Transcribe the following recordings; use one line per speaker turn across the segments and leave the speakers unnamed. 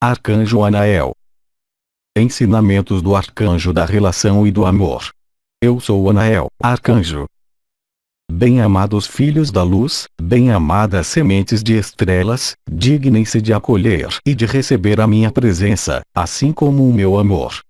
Arcanjo Anael. Ensinamentos do Arcanjo da Relação e do Amor. Eu sou Anael, Arcanjo. Bem-amados filhos da luz, bem-amadas sementes de estrelas, dignem-se de acolher e de receber a minha presença, assim como o meu amor.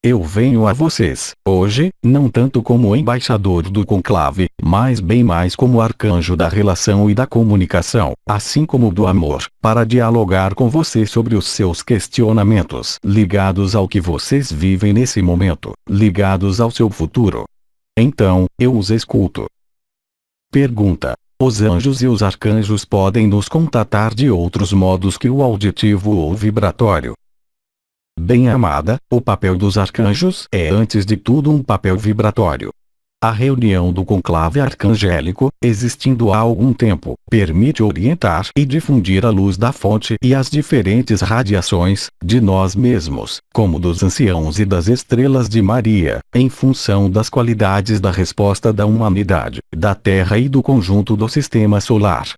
Eu venho a vocês, hoje, não tanto como embaixador do conclave, mas bem mais como arcanjo da relação e da comunicação, assim como do amor, para dialogar com vocês sobre os seus questionamentos ligados ao que vocês vivem nesse momento, ligados ao seu futuro. Então, eu os escuto. Pergunta: os anjos e os arcanjos podem nos contatar de outros modos que o auditivo ou vibratório? Bem-amada, o papel dos arcanjos é antes de tudo um papel vibratório. A reunião do conclave arcangélico, existindo há algum tempo, permite orientar e difundir a luz da fonte e as diferentes radiações, de nós mesmos, como dos anciãos e das estrelas de Maria, em função das qualidades da resposta da humanidade, da Terra e do conjunto do sistema solar.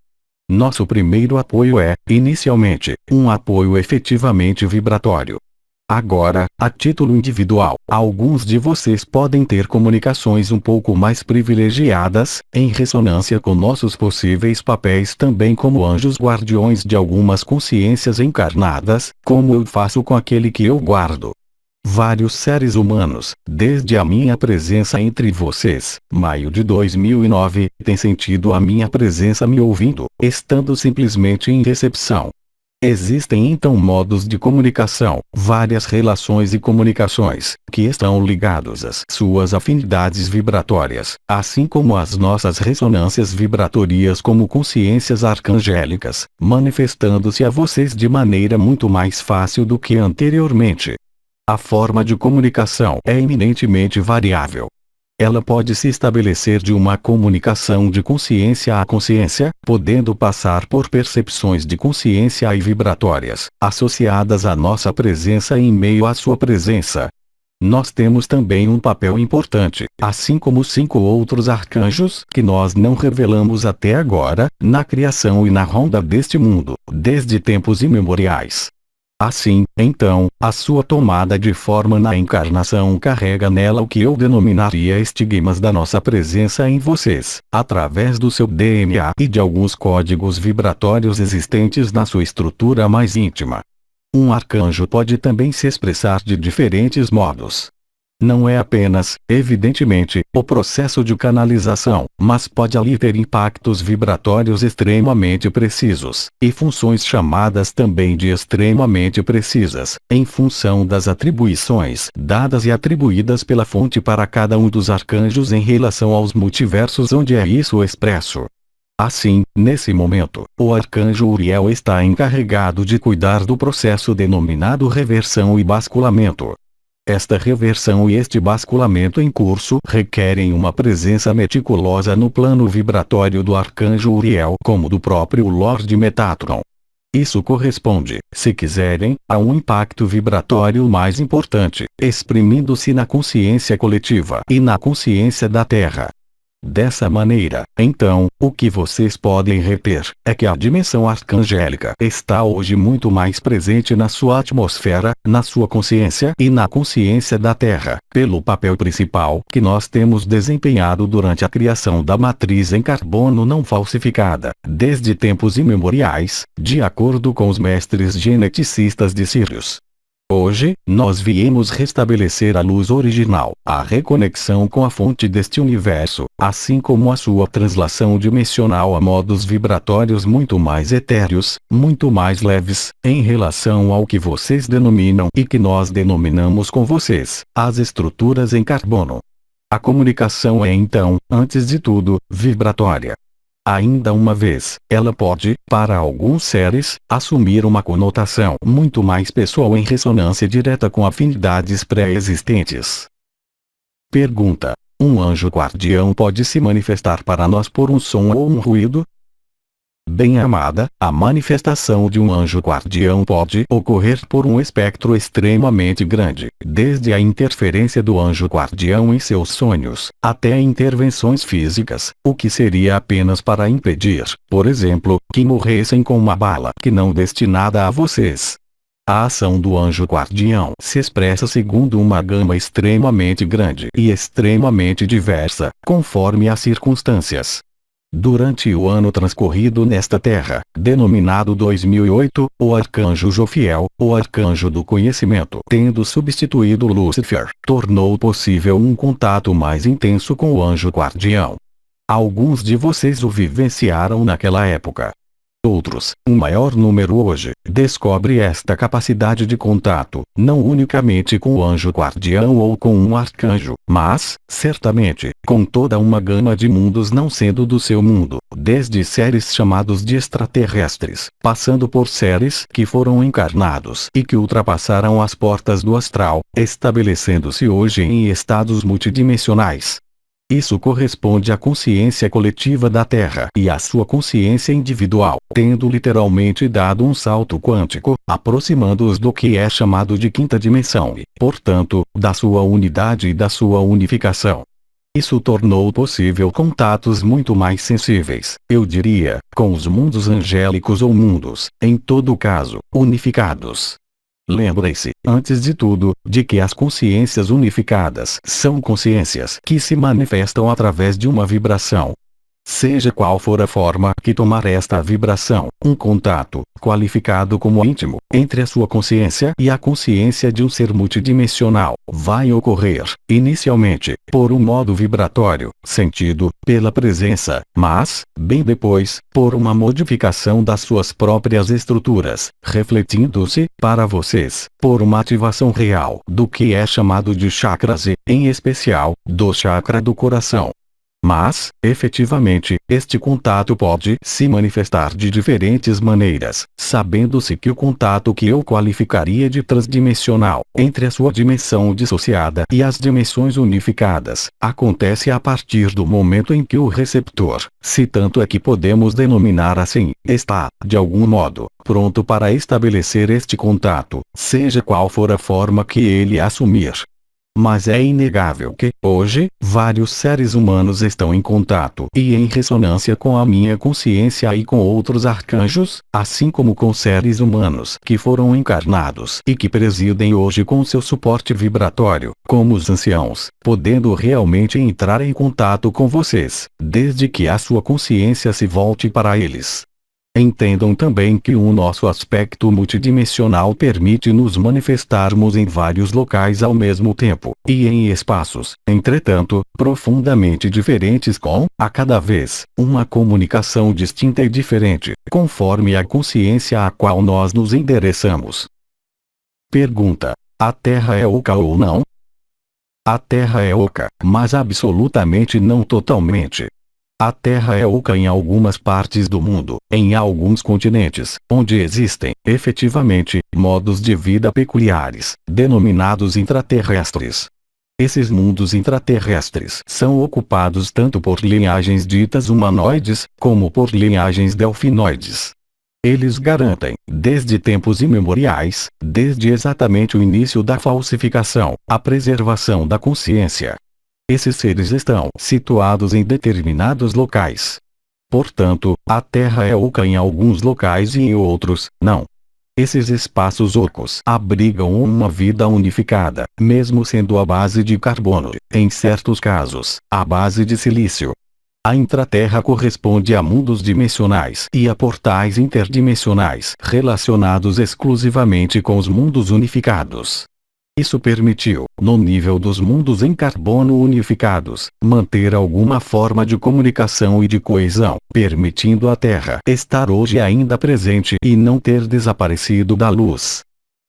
Nosso primeiro apoio é, inicialmente, um apoio efetivamente vibratório. Agora, a título individual, alguns de vocês podem ter comunicações um pouco mais privilegiadas, em ressonância com nossos possíveis papéis também como anjos guardiões de algumas consciências encarnadas, como eu faço com aquele que eu guardo. Vários seres humanos, desde a minha presença entre vocês, maio de 2009, têm sentido a minha presença me ouvindo, estando simplesmente em recepção. Existem então modos de comunicação, várias relações e comunicações, que estão ligados às suas afinidades vibratórias, assim como às nossas ressonâncias vibratórias como consciências arcangélicas, manifestando-se a vocês de maneira muito mais fácil do que anteriormente. A forma de comunicação é eminentemente variável. Ela pode se estabelecer de uma comunicação de consciência a consciência, podendo passar por percepções de consciência e vibratórias, associadas à nossa presença em meio à sua presença. Nós temos também um papel importante, assim como 5 outros arcanjos que nós não revelamos até agora, na criação e na ronda deste mundo, desde tempos imemoriais. Assim, então, a sua tomada de forma na encarnação carrega nela o que eu denominaria estigmas da nossa presença em vocês, através do seu DNA e de alguns códigos vibratórios existentes na sua estrutura mais íntima. Um arcanjo pode também se expressar de diferentes modos. Não é apenas, evidentemente, o processo de canalização, mas pode ali ter impactos vibratórios extremamente precisos, e funções chamadas também de extremamente precisas, em função das atribuições dadas e atribuídas pela fonte para cada um dos arcanjos em relação aos multiversos onde é isso expresso. Assim, nesse momento, o arcanjo Uriel está encarregado de cuidar do processo denominado reversão e basculamento. Esta reversão e este basculamento em curso requerem uma presença meticulosa no plano vibratório do arcanjo Uriel como do próprio Lorde Metatron. Isso corresponde, se quiserem, a um impacto vibratório mais importante, exprimindo-se na consciência coletiva e na consciência da Terra. Dessa maneira, então, o que vocês podem reter, é que a dimensão arcangélica está hoje muito mais presente na sua atmosfera, na sua consciência e na consciência da Terra, pelo papel principal que nós temos desempenhado durante a criação da matriz em carbono não falsificada, desde tempos imemoriais, de acordo com os mestres geneticistas de Sirius. Hoje, nós viemos restabelecer a luz original, a reconexão com a fonte deste universo, assim como a sua translação dimensional a modos vibratórios muito mais etéreos, muito mais leves, em relação ao que vocês denominam e que nós denominamos com vocês, as estruturas em carbono. A comunicação é então, antes de tudo, vibratória. Ainda uma vez, ela pode, para alguns seres, assumir uma conotação muito mais pessoal em ressonância direta com afinidades pré-existentes. Pergunta: um anjo guardião pode se manifestar para nós por um som ou um ruído? Bem-amada, a manifestação de um anjo guardião pode ocorrer por um espectro extremamente grande, desde a interferência do anjo guardião em seus sonhos, até intervenções físicas, o que seria apenas para impedir, por exemplo, que morressem com uma bala que não destinada a vocês. A ação do anjo guardião se expressa segundo uma gama extremamente grande e extremamente diversa, conforme as circunstâncias. Durante o ano transcorrido nesta terra, denominado 2008, o arcanjo Jofiel, o arcanjo do conhecimento, tendo substituído Lúcifer, tornou possível um contato mais intenso com o anjo guardião. Alguns de vocês o vivenciaram naquela época. Outros, um maior número hoje, descobre esta capacidade de contato, não unicamente com o anjo guardião ou com um arcanjo, mas, certamente, com toda uma gama de mundos não sendo do seu mundo, desde seres chamados de extraterrestres, passando por seres que foram encarnados e que ultrapassaram as portas do astral, estabelecendo-se hoje em estados multidimensionais. Isso corresponde à consciência coletiva da Terra e à sua consciência individual, tendo literalmente dado um salto quântico, aproximando-os do que é chamado de quinta dimensão e, portanto, da sua unidade e da sua unificação. Isso tornou possível contatos muito mais sensíveis, eu diria, com os mundos angélicos ou mundos, em todo caso, unificados. Lembre-se, antes de tudo, de que as consciências unificadas são consciências que se manifestam através de uma vibração. Seja qual for a forma que tomar esta vibração, um contato, qualificado como íntimo, entre a sua consciência e a consciência de um ser multidimensional, vai ocorrer, inicialmente, por um modo vibratório, sentido, pela presença, mas, bem depois, por uma modificação das suas próprias estruturas, refletindo-se, para vocês, por uma ativação real do que é chamado de chakras e, em especial, do chakra do coração. Mas, efetivamente, este contato pode se manifestar de diferentes maneiras, sabendo-se que o contato que eu qualificaria de transdimensional, entre a sua dimensão dissociada e as dimensões unificadas, acontece a partir do momento em que o receptor, se tanto é que podemos denominar assim, está, de algum modo, pronto para estabelecer este contato, seja qual for a forma que ele assumir. Mas é inegável que, hoje, vários seres humanos estão em contato e em ressonância com a minha consciência e com outros arcanjos, assim como com seres humanos que foram encarnados e que presidem hoje com seu suporte vibratório, como os anciãos, podendo realmente entrar em contato com vocês, desde que a sua consciência se volte para eles. Entendam também que o nosso aspecto multidimensional permite nos manifestarmos em vários locais ao mesmo tempo, e em espaços, entretanto, profundamente diferentes com, a cada vez, uma comunicação distinta e diferente, conforme a consciência à qual nós nos endereçamos. Pergunta: a Terra é oca ou não? A Terra é oca, mas absolutamente não totalmente. A Terra é oca em algumas partes do mundo, em alguns continentes, onde existem, efetivamente, modos de vida peculiares, denominados intraterrestres. Esses mundos intraterrestres são ocupados tanto por linhagens ditas humanoides, como por linhagens delfinoides. Eles garantem, desde tempos imemoriais, desde exatamente o início da falsificação, a preservação da consciência. Esses seres estão situados em determinados locais. Portanto, a Terra é oca em alguns locais e em outros, não. Esses espaços ocos abrigam uma vida unificada, mesmo sendo a base de carbono, em certos casos, a base de silício. A intraterra corresponde a mundos dimensionais e a portais interdimensionais relacionados exclusivamente com os mundos unificados. Isso permitiu, no nível dos mundos em carbono unificados, manter alguma forma de comunicação e de coesão, permitindo a Terra estar hoje ainda presente e não ter desaparecido da luz.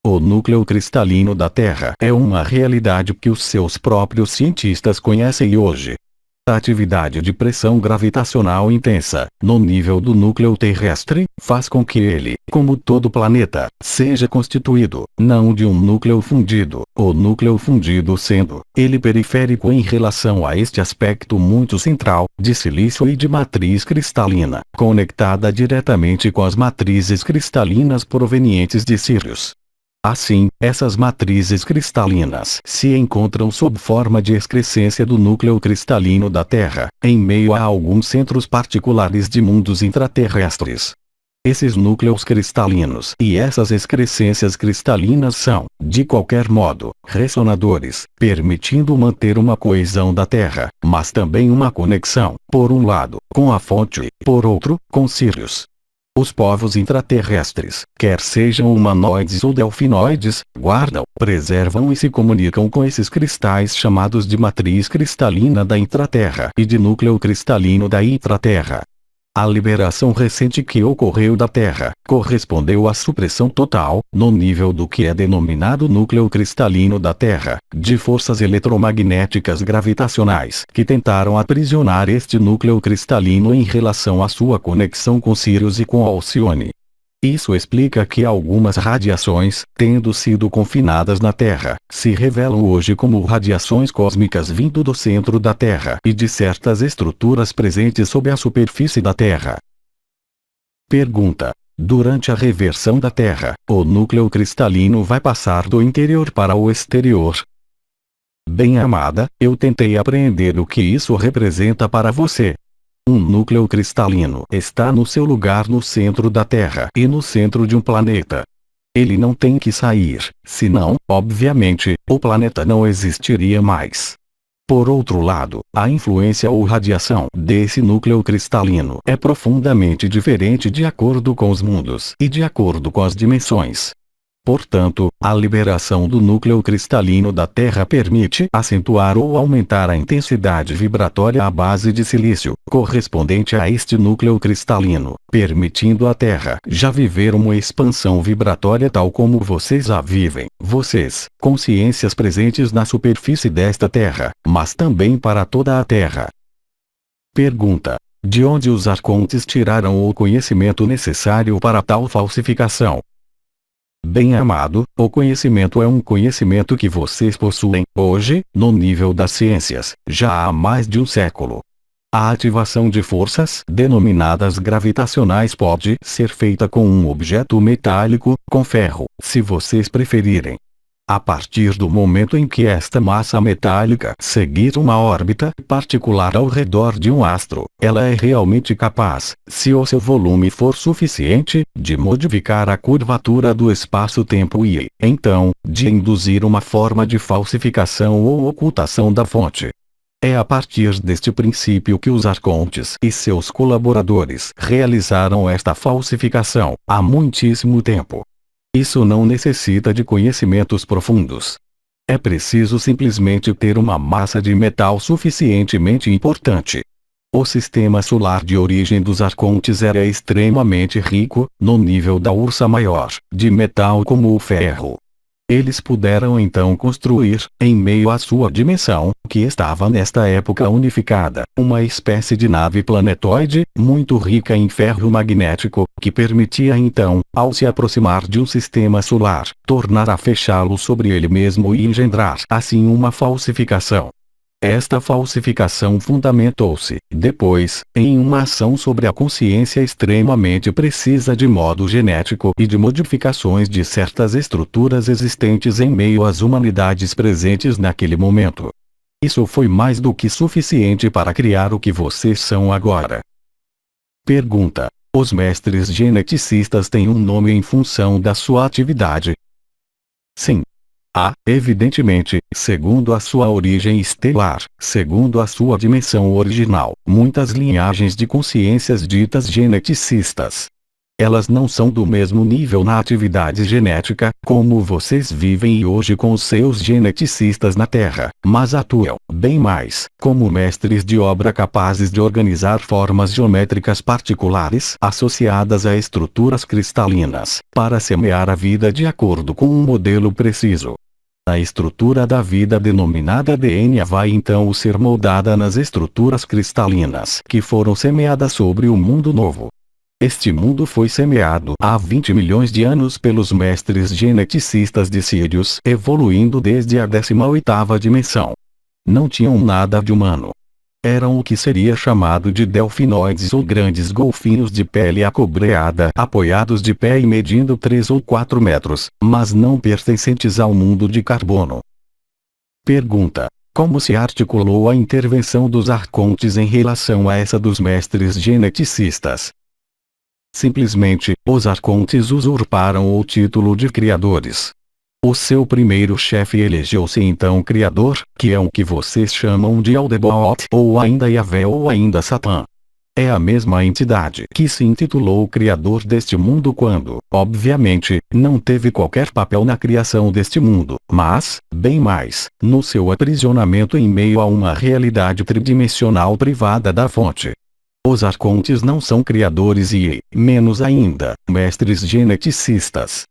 O núcleo cristalino da Terra é uma realidade que os seus próprios cientistas conhecem hoje. A atividade de pressão gravitacional intensa, no nível do núcleo terrestre, faz com que ele, como todo planeta, seja constituído, não de um núcleo fundido, o núcleo fundido sendo, ele periférico em relação a este aspecto muito central, de silício e de matriz cristalina, conectada diretamente com as matrizes cristalinas provenientes de Sírius. Assim, essas matrizes cristalinas se encontram sob forma de excrescência do núcleo cristalino da Terra, em meio a alguns centros particulares de mundos intraterrestres. Esses núcleos cristalinos e essas excrescências cristalinas são, de qualquer modo, ressonadores, permitindo manter uma coesão da Terra, mas também uma conexão, por um lado, com a fonte, por outro, com Sírius. Os povos intraterrestres, quer sejam humanoides ou delfinoides, guardam, preservam e se comunicam com esses cristais chamados de matriz cristalina da intraterra e de núcleo cristalino da intraterra. A liberação recente que ocorreu da Terra correspondeu à supressão total, no nível do que é denominado núcleo cristalino da Terra, de forças eletromagnéticas gravitacionais que tentaram aprisionar este núcleo cristalino em relação à sua conexão com Sírius e com Alcione. Isso explica que algumas radiações, tendo sido confinadas na Terra, se revelam hoje como radiações cósmicas vindo do centro da Terra e de certas estruturas presentes sob a superfície da Terra. Pergunta: durante a reversão da Terra, o núcleo cristalino vai passar do interior para o exterior? Bem-amada, eu tentei apreender o que isso representa para você. Um núcleo cristalino está no seu lugar no centro da Terra e no centro de um planeta. Ele não tem que sair, senão, obviamente, o planeta não existiria mais. Por outro lado, a influência ou radiação desse núcleo cristalino é profundamente diferente de acordo com os mundos e de acordo com as dimensões. Portanto, a liberação do núcleo cristalino da Terra permite acentuar ou aumentar a intensidade vibratória à base de silício, correspondente a este núcleo cristalino, permitindo à Terra já viver uma expansão vibratória tal como vocês a vivem, vocês, consciências presentes na superfície desta Terra, mas também para toda a Terra. Pergunta: de onde os arcontes tiraram o conhecimento necessário para tal falsificação? Bem-amado, o conhecimento é um conhecimento que vocês possuem, hoje, no nível das ciências, já há mais de um século. A ativação de forças, denominadas gravitacionais, pode ser feita com um objeto metálico, com ferro, se vocês preferirem. A partir do momento em que esta massa metálica seguir uma órbita particular ao redor de um astro, ela é realmente capaz, se o seu volume for suficiente, de modificar a curvatura do espaço-tempo e, então, de induzir uma forma de falsificação ou ocultação da fonte. É a partir deste princípio que os arcontes e seus colaboradores realizaram esta falsificação, há muitíssimo tempo. Isso não necessita de conhecimentos profundos. É preciso simplesmente ter uma massa de metal suficientemente importante. O sistema solar de origem dos arcontes era extremamente rico, no nível da Ursa Maior, de metal como o ferro. Eles puderam então construir, em meio à sua dimensão, que estava nesta época unificada, uma espécie de nave planetoide, muito rica em ferro magnético, que permitia então, ao se aproximar de um sistema solar, tornar a fechá-lo sobre ele mesmo e engendrar assim uma falsificação. Esta falsificação fundamentou-se, depois, em uma ação sobre a consciência extremamente precisa de modo genético e de modificações de certas estruturas existentes em meio às humanidades presentes naquele momento. Isso foi mais do que suficiente para criar o que vocês são agora. Pergunta: os mestres geneticistas têm um nome em função da sua atividade? Sim. Evidentemente, segundo a sua origem estelar, segundo a sua dimensão original, muitas linhagens de consciências ditas geneticistas. Elas não são do mesmo nível na atividade genética, como vocês vivem hoje com os seus geneticistas na Terra, mas atuam, bem mais, como mestres de obra capazes de organizar formas geométricas particulares associadas a estruturas cristalinas, para semear a vida de acordo com um modelo preciso. A estrutura da vida denominada DNA vai então ser moldada nas estruturas cristalinas que foram semeadas sobre o mundo novo. Este mundo foi semeado há 20 milhões de anos pelos mestres geneticistas de Sírius, evoluindo desde a 18ª dimensão. Não tinham nada de humano. Eram o que seria chamado de delfinoides ou grandes golfinhos de pele acobreada, apoiados de pé e medindo 3 ou 4 metros, mas não pertencentes ao mundo de carbono. Pergunta: como se articulou a intervenção dos arcontes em relação a essa dos mestres geneticistas? Simplesmente, os arcontes usurparam o título de criadores. O seu primeiro chefe elegeu-se então Criador, que é o que vocês chamam de Aldebaoth, ou ainda Yahvé ou ainda Satã. É a mesma entidade que se intitulou Criador deste mundo quando, obviamente, não teve qualquer papel na criação deste mundo, mas, bem mais, no seu aprisionamento em meio a uma realidade tridimensional privada da fonte. Os arcontes não são criadores e, menos ainda, mestres geneticistas.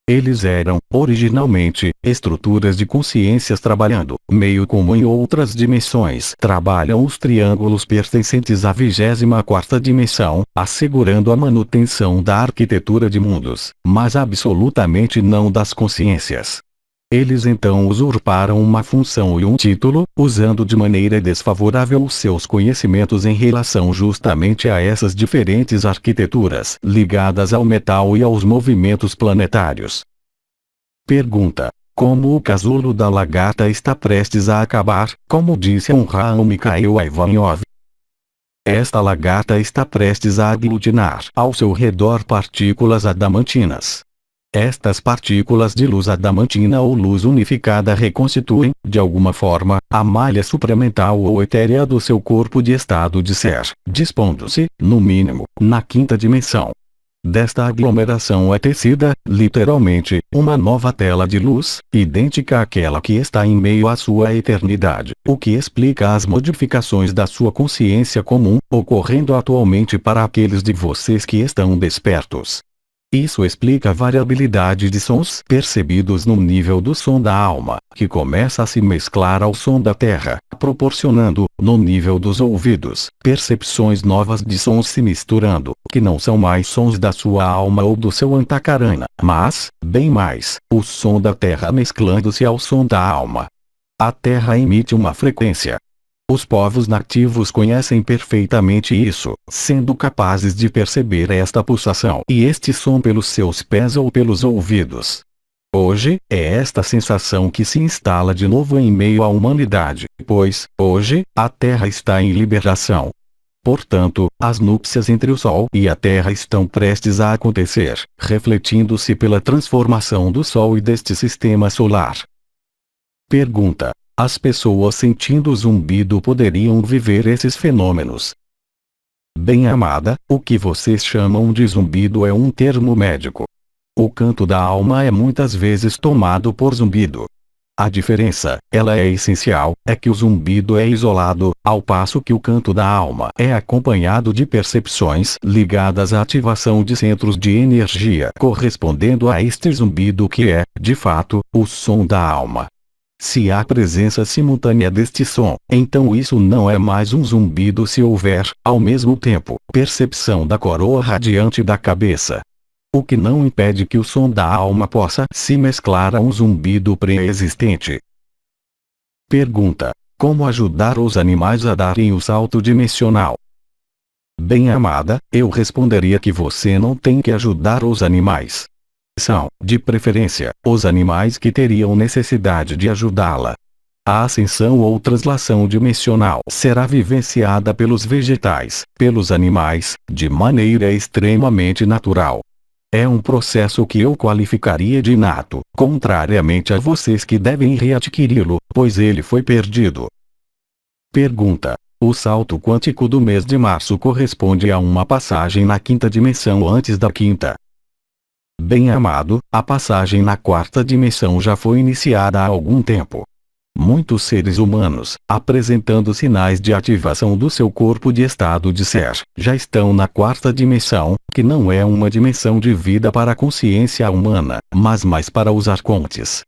Eles eram, originalmente, estruturas de consciências trabalhando, meio como em outras dimensões trabalham os triângulos pertencentes à 24ª dimensão, assegurando a manutenção da arquitetura de mundos, mas absolutamente não das consciências. Eles então usurparam uma função e um título, usando de maneira desfavorável os seus conhecimentos em relação justamente a essas diferentes arquiteturas ligadas ao metal e aos movimentos planetários. Pergunta: como o casulo da lagarta está prestes a acabar, como disse Avraham Mikhail Ivanov? Esta lagarta está prestes a aglutinar ao seu redor partículas adamantinas. Estas partículas de luz adamantina ou luz unificada reconstituem, de alguma forma, a malha supramental ou etérea do seu corpo de estado de ser, dispondo-se, no mínimo, na quinta dimensão. Desta aglomeração é tecida, literalmente, uma nova tela de luz, idêntica àquela que está em meio à sua eternidade, o que explica as modificações da sua consciência comum, ocorrendo atualmente para aqueles de vocês que estão despertos. Isso explica a variabilidade de sons percebidos no nível do som da alma, que começa a se mesclar ao som da terra, proporcionando, no nível dos ouvidos, percepções novas de sons se misturando, que não são mais sons da sua alma ou do seu antakarana, mas, bem mais, o som da terra mesclando-se ao som da alma. A terra emite uma frequência. Os povos nativos conhecem perfeitamente isso, sendo capazes de perceber esta pulsação e este som pelos seus pés ou pelos ouvidos. Hoje, é esta sensação que se instala de novo em meio à humanidade, pois, hoje, a Terra está em liberação. Portanto, as núpcias entre o Sol e a Terra estão prestes a acontecer, refletindo-se pela transformação do Sol e deste sistema solar. Pergunta: as pessoas sentindo zumbido poderiam viver esses fenômenos? Bem-amada, o que vocês chamam de zumbido é um termo médico. O canto da alma é muitas vezes tomado por zumbido. A diferença, ela é essencial, é que o zumbido é isolado, ao passo que o canto da alma é acompanhado de percepções ligadas à ativação de centros de energia correspondendo a este zumbido que é, de fato, o som da alma. Se há presença simultânea deste som, então isso não é mais um zumbido se houver, ao mesmo tempo, percepção da coroa radiante da cabeça. O que não impede que o som da alma possa se mesclar a um zumbido pré-existente. Pergunta: como ajudar os animais a darem o salto dimensional? Bem-amada, eu responderia que você não tem que ajudar os animais. São, de preferência, os animais que teriam necessidade de ajudá-la. A ascensão ou translação dimensional será vivenciada pelos vegetais, pelos animais, de maneira extremamente natural. É um processo que eu qualificaria de inato, contrariamente a vocês que devem readquiri-lo, pois ele foi perdido. Pergunta: o salto quântico do mês de março corresponde a uma passagem na quinta dimensão antes da quinta. Bem-amado, a passagem na quarta dimensão já foi iniciada há algum tempo. Muitos seres humanos, apresentando sinais de ativação do seu corpo de estado de ser, já estão na quarta dimensão, que não é uma dimensão de vida para a consciência humana, mas mais para os arcontes.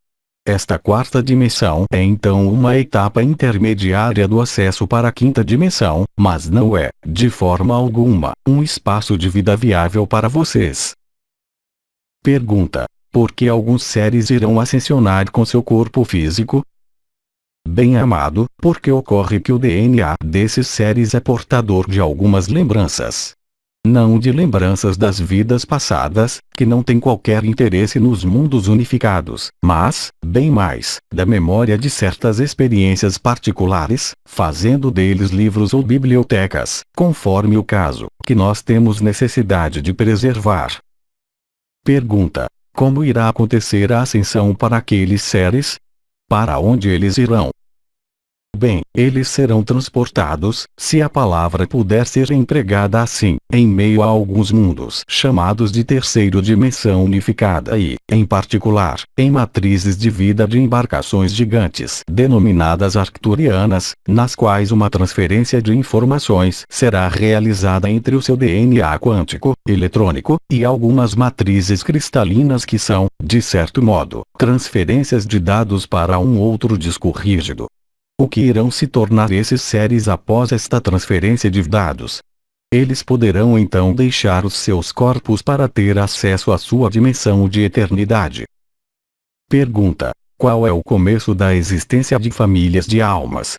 Esta quarta dimensão é então uma etapa intermediária do acesso para a quinta dimensão, mas não é, de forma alguma, um espaço de vida viável para vocês. Pergunta: por que alguns seres irão ascensionar com seu corpo físico? Bem-amado, porque ocorre que o DNA desses seres é portador de algumas lembranças. não de lembranças das vidas passadas, que não têm qualquer interesse nos mundos unificados, mas, bem mais, da memória de certas experiências particulares, fazendo deles livros ou bibliotecas, conforme o caso, que nós temos necessidade de preservar. Pergunta: como irá acontecer a ascensão para aqueles seres? Para onde eles irão? Bem, eles serão transportados, se a palavra puder ser empregada assim, em meio a alguns mundos chamados de terceira dimensão unificada e, em particular, em matrizes de vida de embarcações gigantes denominadas arcturianas, nas quais uma transferência de informações será realizada entre o seu DNA quântico, eletrônico, e algumas matrizes cristalinas que são, de certo modo, transferências de dados para um outro disco rígido. O que irão se tornar esses seres após esta transferência de dados? Eles poderão então deixar os seus corpos para ter acesso à sua dimensão de eternidade. Pergunta: qual é o começo da existência de famílias de almas?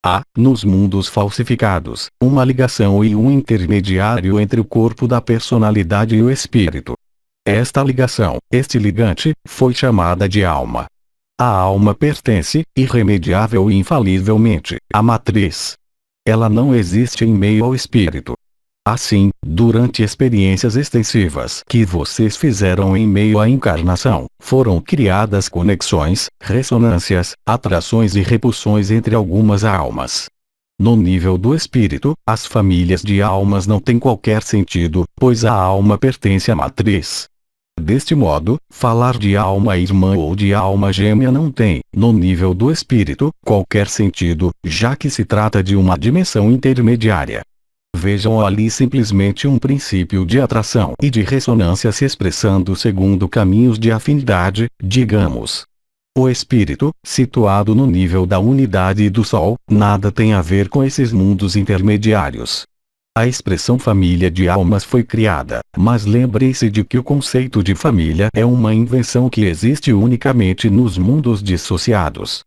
Há, nos mundos falsificados, uma ligação e um intermediário entre o corpo da personalidade e o espírito. Esta ligação, este ligante, foi chamada de alma. A alma pertence, irremediável e infalivelmente, à matriz. Ela não existe em meio ao espírito. Assim, durante experiências extensivas que vocês fizeram em meio à encarnação, foram criadas conexões, ressonâncias, atrações e repulsões entre algumas almas. No nível do espírito, as famílias de almas não têm qualquer sentido, pois a alma pertence à matriz. Deste modo, falar de alma irmã ou de alma gêmea não tem, no nível do espírito, qualquer sentido, já que se trata de uma dimensão intermediária. Vejam ali simplesmente um princípio de atração e de ressonância se expressando segundo caminhos de afinidade, digamos. O espírito, situado no nível da unidade e do Sol, nada tem a ver com esses mundos intermediários. A expressão família de almas foi criada, mas lembre-se de que o conceito de família é uma invenção que existe unicamente nos mundos dissociados.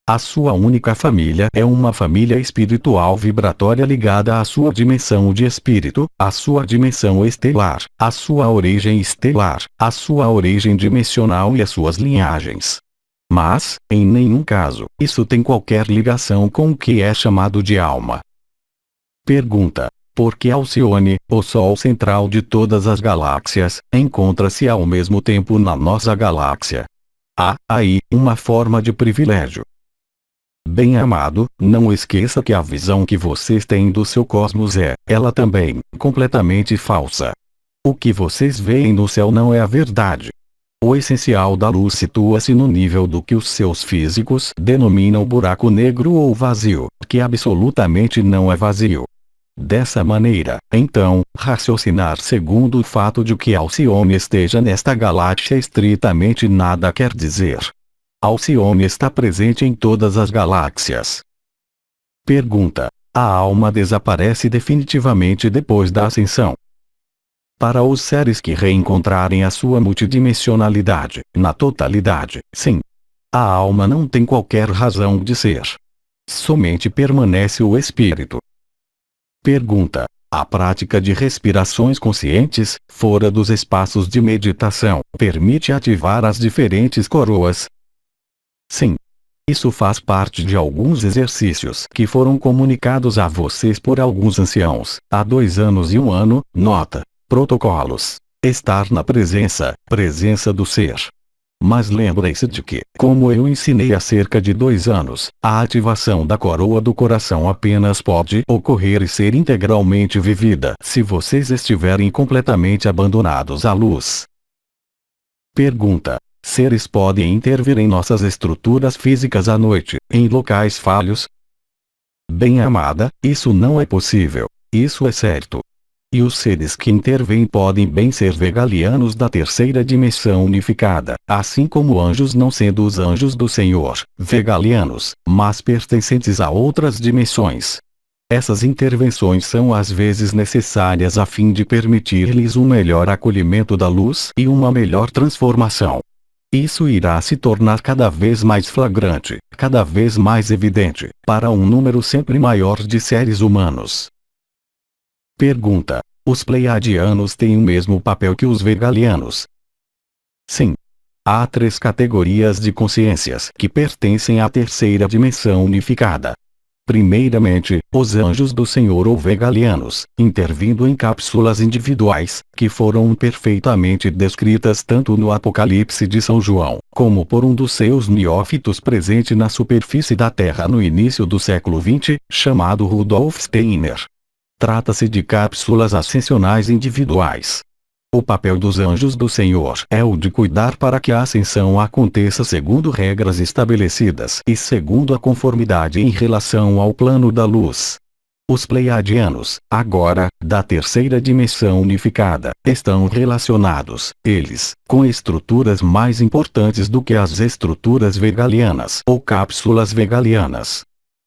A sua única família é uma família espiritual vibratória ligada à sua dimensão de espírito, à sua dimensão estelar, à sua origem estelar, à sua origem dimensional e às suas linhagens. Mas, em nenhum caso, isso tem qualquer ligação com o que é chamado de alma. Pergunta: porque Alcione, o Sol central de todas as galáxias, encontra-se ao mesmo tempo na nossa galáxia? Há, aí, uma forma de privilégio. Bem-amado, não esqueça que a visão que vocês têm do seu cosmos é, ela também, completamente falsa. O que vocês veem no céu não é a verdade. O essencial da luz situa-se no nível do que os seus físicos denominam buraco negro ou vazio, que absolutamente não é vazio. Dessa maneira, então, raciocinar segundo o fato de que Alcione esteja nesta galáxia estritamente nada quer dizer. Alcione está presente em todas as galáxias. Pergunta: a alma desaparece definitivamente depois da ascensão? Para os seres que reencontrarem a sua multidimensionalidade, na totalidade, sim. A alma não tem qualquer razão de ser. Somente permanece o espírito. Pergunta: a prática de respirações conscientes, fora dos espaços de meditação, permite ativar as diferentes coroas? Sim. Isso faz parte de alguns exercícios que foram comunicados a vocês por alguns anciãos, há 2 anos e 1 ano, nota, protocolos. Estar na presença do ser. Mas lembrem-se de que, como eu ensinei há cerca de 2 anos, a ativação da coroa do coração apenas pode ocorrer e ser integralmente vivida se vocês estiverem completamente abandonados à luz. Pergunta: seres podem intervir em nossas estruturas físicas à noite, em locais falhos? Bem-amada, isso não é possível. Isso é certo. E os seres que intervêm podem bem ser vegalianos da terceira dimensão unificada, assim como anjos não sendo os anjos do Senhor, vegalianos, mas pertencentes a outras dimensões. Essas intervenções são às vezes necessárias a fim de permitir-lhes um melhor acolhimento da luz e uma melhor transformação. Isso irá se tornar cada vez mais flagrante, cada vez mais evidente, para um número sempre maior de seres humanos. Pergunta: Os pleiadianos têm o mesmo papel que os vegalianos. Sim. Há 3 categorias de consciências que pertencem à terceira dimensão unificada. Primeiramente, os anjos do Senhor ou vegalianos, intervindo em cápsulas individuais, que foram perfeitamente descritas tanto no Apocalipse de São João, como por um dos seus neófitos presente na superfície da Terra no início do século XX, chamado Rudolf Steiner. Trata-se de cápsulas ascensionais individuais. O papel dos anjos do Senhor é o de cuidar para que a ascensão aconteça segundo regras estabelecidas e segundo a conformidade em relação ao plano da luz. Os pleiadianos, agora, da terceira dimensão unificada, estão relacionados, eles, com estruturas mais importantes do que as estruturas vegalianas ou cápsulas vegalianas.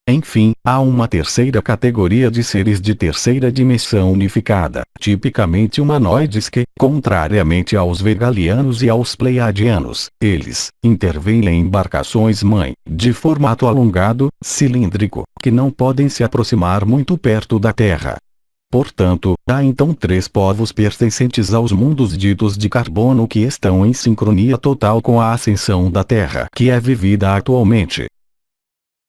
Enfim, há uma terceira categoria de seres de terceira dimensão unificada, tipicamente humanoides que, contrariamente aos vegalianos e aos pleiadianos, eles intervêm em embarcações-mãe, de formato alongado, cilíndrico, que não podem se aproximar muito perto da Terra. Portanto, há então 3 povos pertencentes aos mundos ditos de carbono que estão em sincronia total com a ascensão da Terra que é vivida atualmente.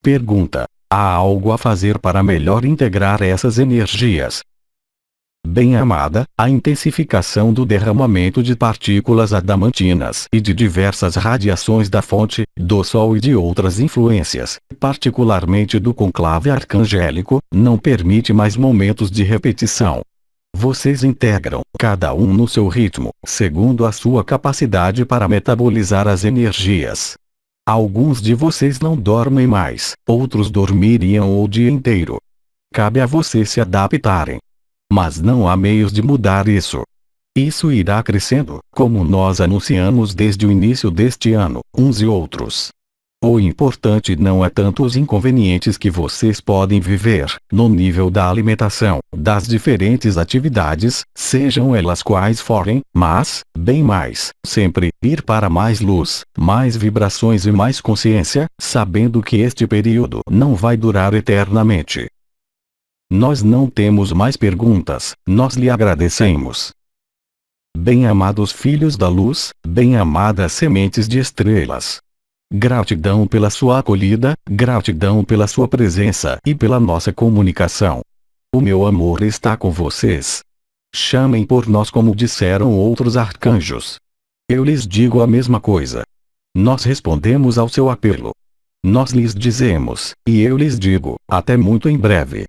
Pergunta: há algo a fazer para melhor integrar essas energias? Bem-amada, a intensificação do derramamento de partículas adamantinas e de diversas radiações da fonte, do Sol e de outras influências, particularmente do conclave arcangélico, não permite mais momentos de repetição. Vocês integram, cada um no seu ritmo, segundo a sua capacidade para metabolizar as energias. Alguns de vocês não dormem mais, outros dormiriam o dia inteiro. Cabe a vocês se adaptarem. Mas não há meios de mudar isso. Isso irá crescendo, como nós anunciamos desde o início deste ano, uns e outros. O importante não é tanto os inconvenientes que vocês podem viver, no nível da alimentação, das diferentes atividades, sejam elas quais forem, mas, bem mais, sempre, ir para mais luz, mais vibrações e mais consciência, sabendo que este período não vai durar eternamente. Nós não temos mais perguntas, nós lhe agradecemos. Bem-amados filhos da luz, bem-amadas sementes de estrelas. Gratidão pela sua acolhida, gratidão pela sua presença e pela nossa comunicação. O meu amor está com vocês. Chamem por nós como disseram outros arcanjos. Eu lhes digo a mesma coisa. Nós respondemos ao seu apelo. Nós lhes dizemos, e eu lhes digo, até muito em breve.